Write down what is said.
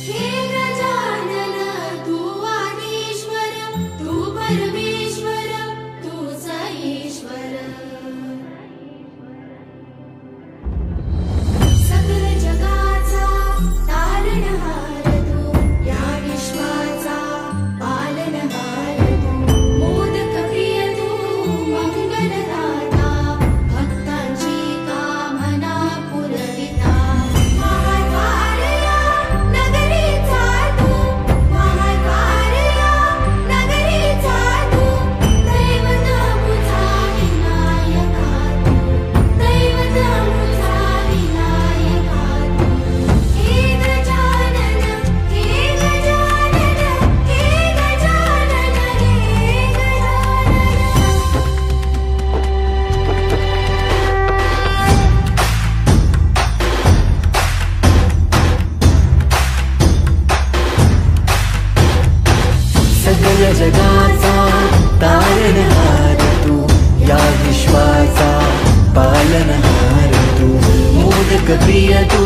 हे गजानन तू आदिश्वर, तू परमेश्वर, तूच ईश्वर। सकल जगाचा तारणहार तू, या विश्वाचा पालनहार तू, मोदक प्रिय तू, मंगलदाता, भक्तांची कामना पुरविता। महाद्वार या नगरीचा तू, महाद्वार या नगरीचा तू, दैवत मुझा विनायका तू, दैवत मुझा विनायका तू। हे गजानन, हे गजानन, हे गजानन, हे सकल जगाचा तारणहार तू, या विश्वाचा पालनहार तू, मोदक प्रिय तू,